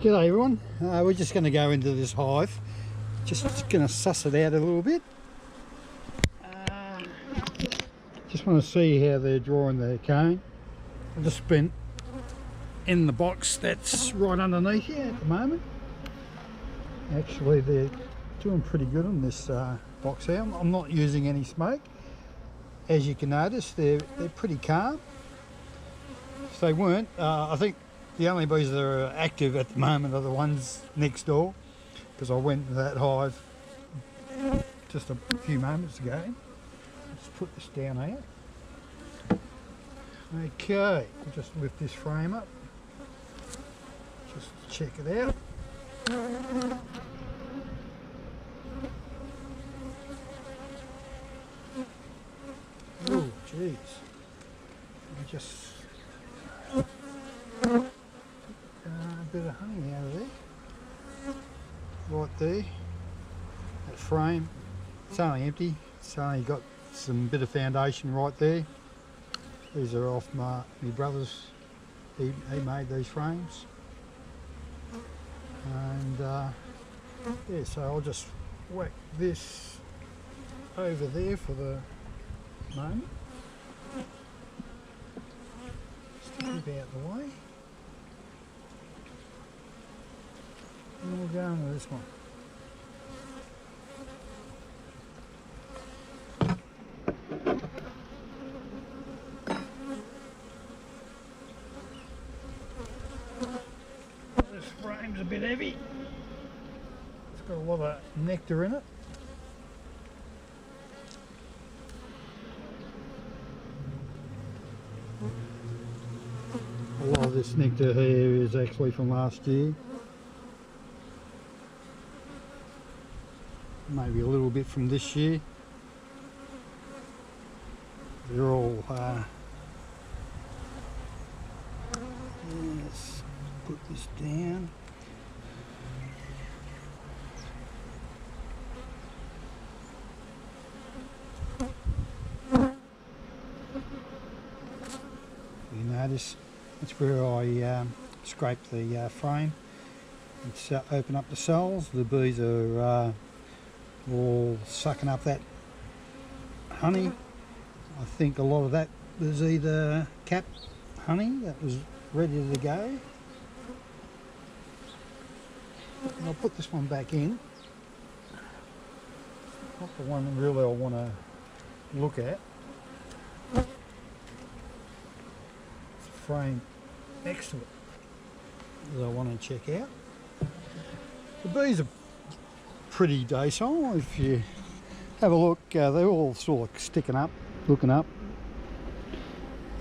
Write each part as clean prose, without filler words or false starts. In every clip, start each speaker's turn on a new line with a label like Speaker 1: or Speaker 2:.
Speaker 1: G'day everyone, we're just going to go into this hive, just going to suss it out a little bit. Just want to see how they're drawing their comb. I've just been in the box that's right underneath here at the moment. Actually they're doing pretty good on this box here. I'm not using any smoke. As you can notice, they're pretty calm. If they weren't, I think the only bees that are active at the moment are the ones next door, because I went to that hive just a few moments ago. Let's put this down here. Okay, we'll just lift this frame up, just check it out. Oh jeez, just a bit of honey out of there, right there. That frame, it's only empty. It's only got some bit of foundation right there. These are off my brother's. He made these frames, and yeah. So I'll just whack this over there for the moment. Just keep out the way. And we'll go into this one. This frame's a bit heavy. It's got a lot of nectar in it. A lot of this nectar here is actually from last year. Maybe a little bit from this year. They're all let's put this down. You notice that's where I scrape the frame. It's open up the cells. The bees are all sucking up that honey. I think a lot of that was either capped honey that was ready to go. And I'll put this one back in. Not the one really I want to look at. It's a frame next to it that I want to check out. The bees are pretty docile. If you have a look, they're all sort of sticking up, looking up,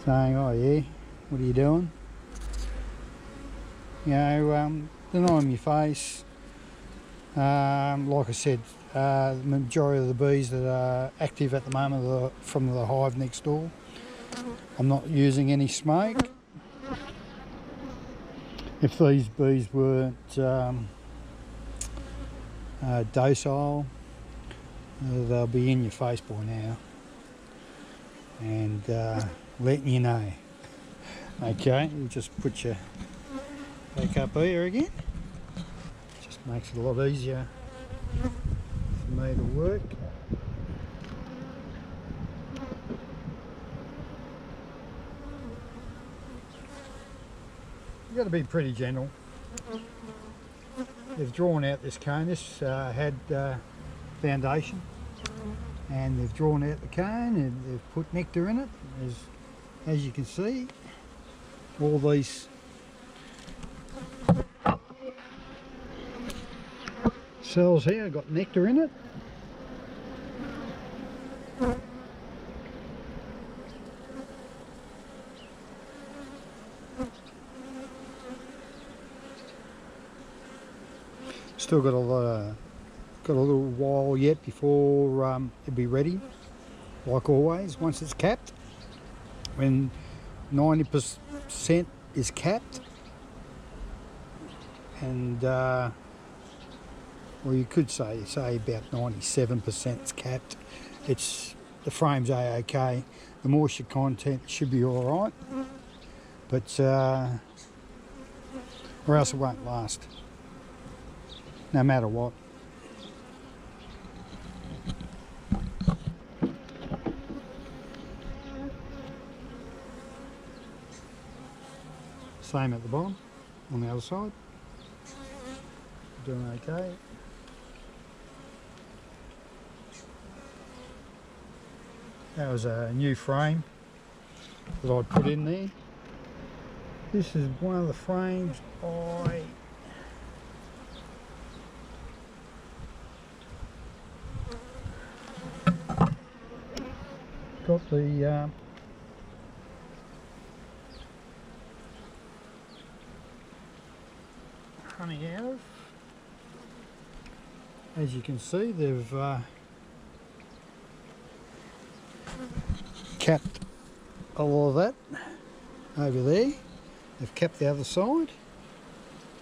Speaker 1: saying, "Oh yeah, what are you doing?" You know, they're not on your face. Like I said, the majority of the bees that are active at the moment are from the hive next door. I'm not using any smoke. If these bees weren't docile, they'll be in your face by now and letting you know. Okay, we'll just put you back up here again. Just makes it a lot easier for me to work. You've got to be pretty gentle. They've drawn out this cone. This had foundation, and they've drawn out the cone and they've put nectar in it. As you can see, all these cells here got nectar in it. Still got a little while yet before it'll be ready. Like always, once it's capped, when 90% is capped, and well, you could say about 97% is capped. The frame's a-okay. The moisture content should be all right, but or else it won't last, no matter what. Same at the bottom, on the other side. Doing okay. That was a new frame that I put in there. This is one of the frames I got the honey out of. As you can see, they've capped a lot of that over there. They've capped the other side.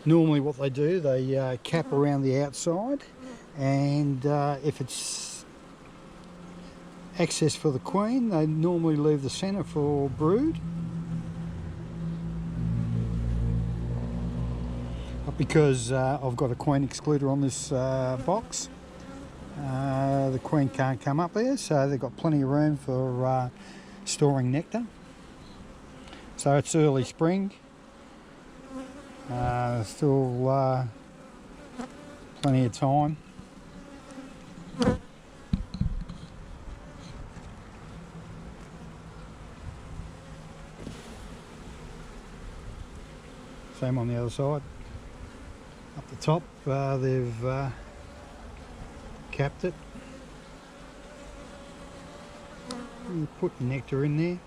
Speaker 1: Normally what they do, they cap around the outside, and if it's access for the queen, they normally leave the centre for brood. But because I've got a queen excluder on this box, the queen can't come up there, so they've got plenty of room for storing nectar. So it's early spring. Still plenty of time. Same on the other side. Up the top, they've capped it. You put nectar in there.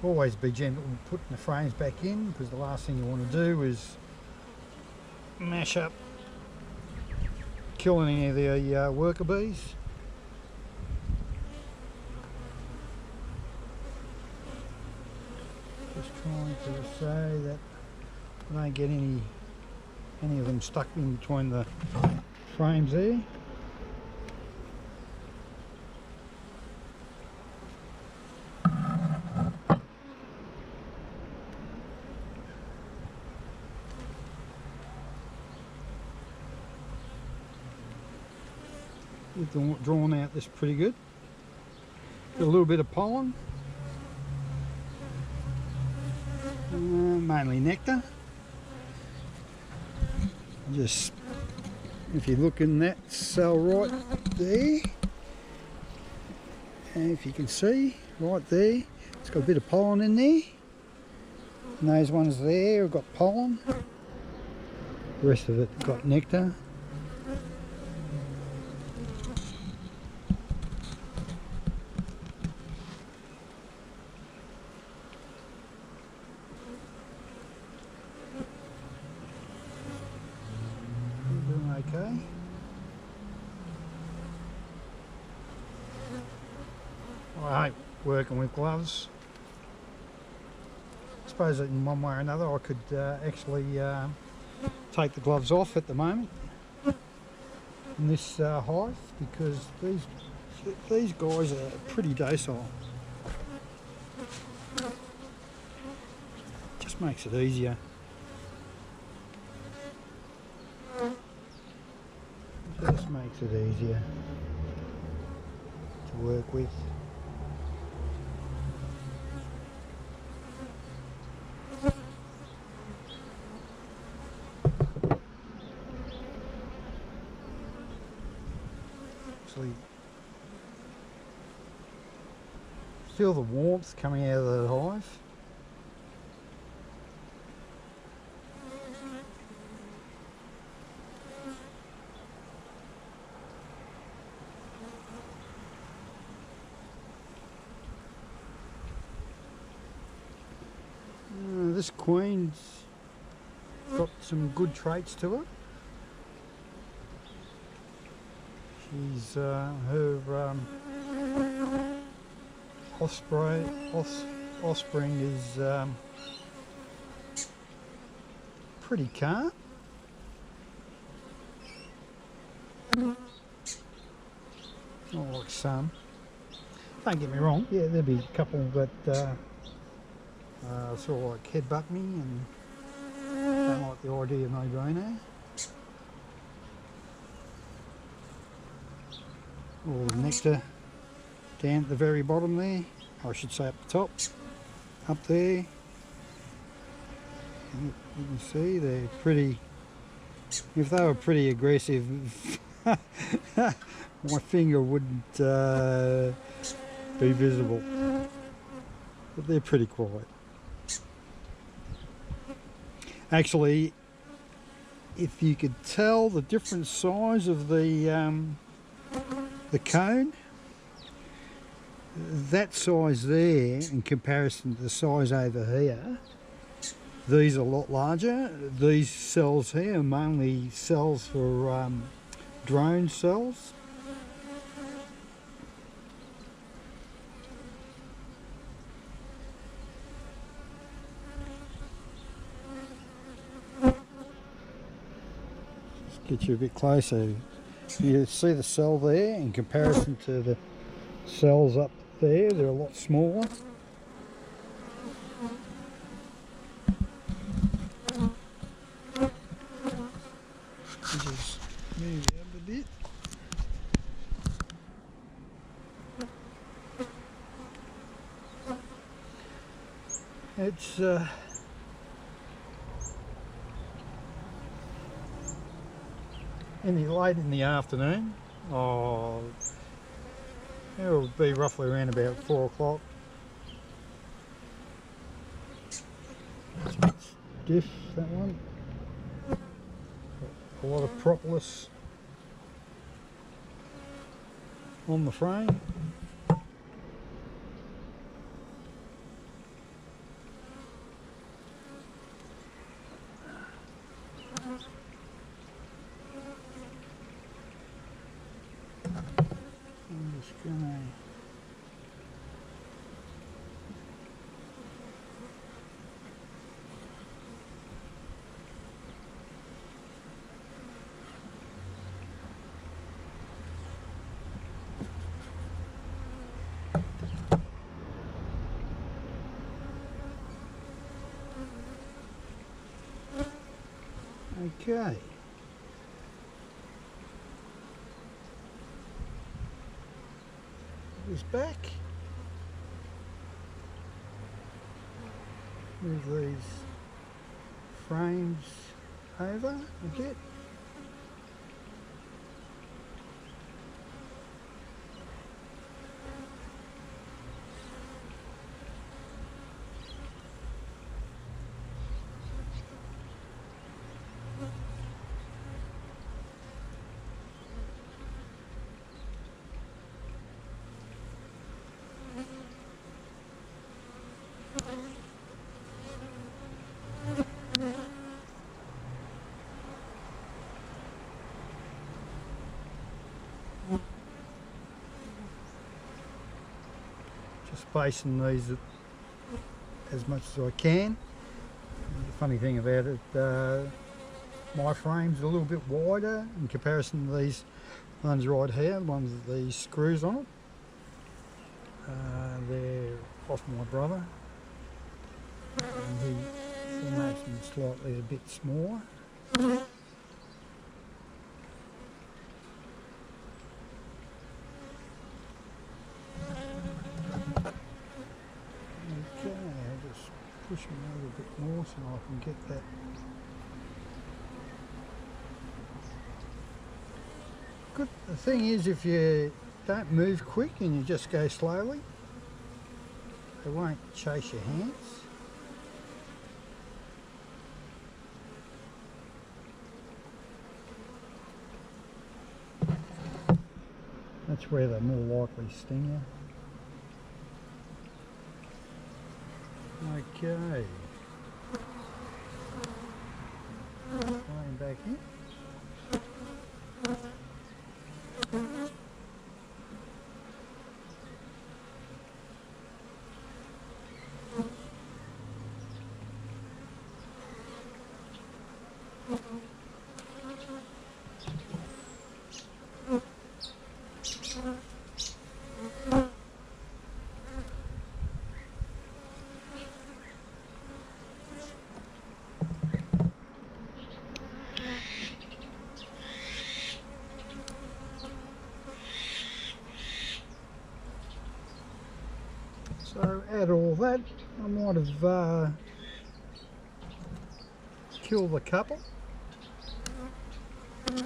Speaker 1: Always be gentle putting the frames back in, because the last thing you want to do is mash up, kill any of the worker bees. Just trying to say that I don't get any of them stuck in between the frames there. We've drawn out this pretty good. Got a little bit of pollen, mainly nectar. Just, if you look in that cell right there, and if you can see right there, it's got a bit of pollen in there, and those ones there have got pollen. The rest of it got nectar. Okay. I hate working with gloves. I suppose that in one way or another I could actually take the gloves off at the moment in this hive, because these guys are pretty docile. Just makes it easier. Just makes it easier to work with. Actually, feel the warmth coming out of the hive. This queen's got some good traits to her. She's her offspring is pretty calm. Not like some. Don't get me wrong, yeah, there'll be a couple that Sort of like headbutt me and don't like the idea of me being there. All the nectar down at the very bottom there, I should say up the top, up there. And you can see they're pretty, if they were pretty aggressive, my finger wouldn't be visible, but they're pretty quiet. Actually, if you could tell the different size of the cone, that size there in comparison to the size over here, these are a lot larger. These cells here are mainly cells for drone cells. Just get you a bit closer. You see the cell there in comparison to the cells up there, they're a lot smaller. Just move it up a bit. It's late in the afternoon. Oh, it'll be roughly around about 4 o'clock. It's a bit stiff, that one. A lot of propolis on the frame. I'm just gonna okay. This back. Move these frames over a bit. Just spacing these as much as I can. The funny thing about it, my frame's a little bit wider in comparison to these ones right here, the ones with these screws on it. They're off my brother, and he makes them slightly a bit smaller. Okay, I'll just push them over a bit more so I can get that. Good. The thing is, if you don't move quick and you just go slowly, they won't chase your hands. That's where they're more likely to sting you. Okay. Going back in. had all that, I might have killed a couple. Which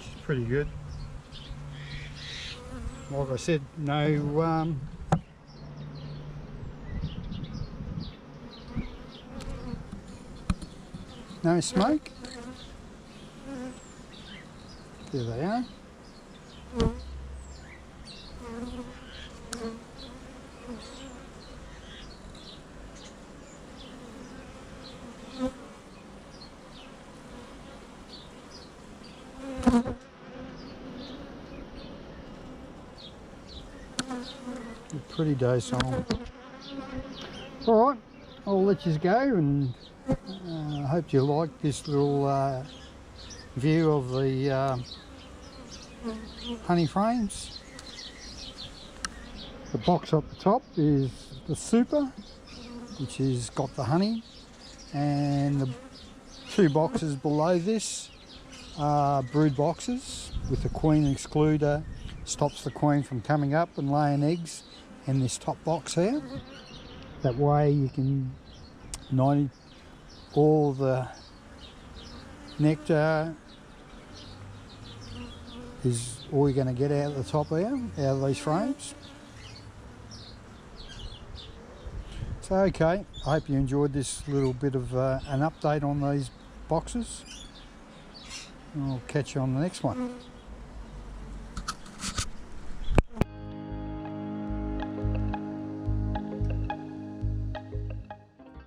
Speaker 1: is pretty good. Like I said, no no smoke. There they are. They're pretty docile. Alright, I'll let you go, and I hope you like this little view of the honey frames. The box up the top is the super, which has got the honey, and the two boxes below this are brood boxes with the queen excluder, stops the queen from coming up and laying eggs in this top box here. That way you can all the nectar is all you're going to get out of the top here, out of these frames. So okay, I hope you enjoyed this little bit of an update on these boxes. I'll catch you on the next one.